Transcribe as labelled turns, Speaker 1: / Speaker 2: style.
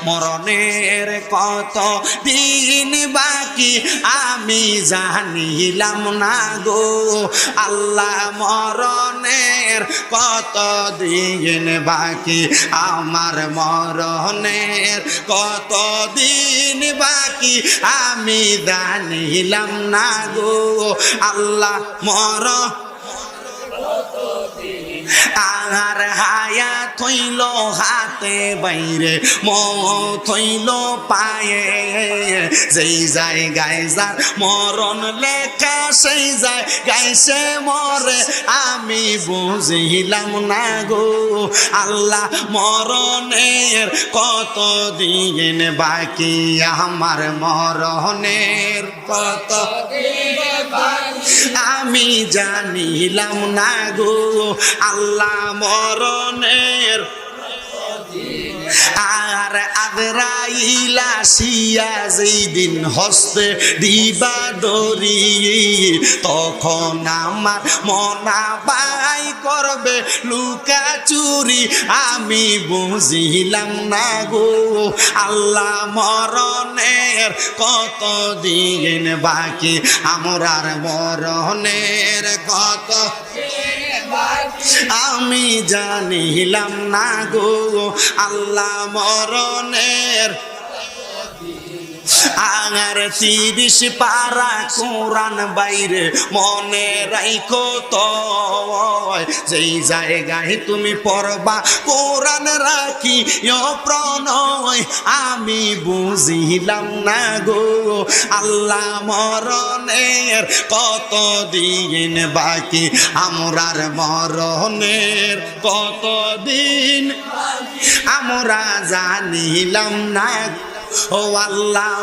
Speaker 1: মরণের কত দিন বাকি আমি জানিলাম না গো আল্লাহ মরণের কত দিন বাকি আমার মরণের কত দিন বাকি আমি জানিলাম না গো আল্লাহ আর হায়াত হইল হাতে বাইরে মত হইল পায়ে যেই জায়গায় যার মরণ লেখা সেই জায়গায় সে মরে আমি বুঝিলাম না গো আল্লাহ মরণের কত দিন বাকি আমার মরণের কত আমি জানিলাম না গো আল্লাহ মরণের আর আজরাইল আসিয়া যেই দিন হস্তে দিবা দড়ি তখন আমার মনা বাই করবে লুকা চুরি আমি বুঝিলাম না গো আল্লাহ মরণের কত দিন বাকি আমরার মরণের কত আমি জানিলাম না গো আল্লাহ মরণের আর 30 পারা কোরআন বাইরে মনে রাখো তো যেই জায়গায় তুমি পড়বা কোরআন রাখি প্রণয় আমি বুঝিলাম না গো আল্লাহ মরণের কত দিন বাকি আমরার মরণের কত দিন আমরা জানিলাম না ও আল্লাহ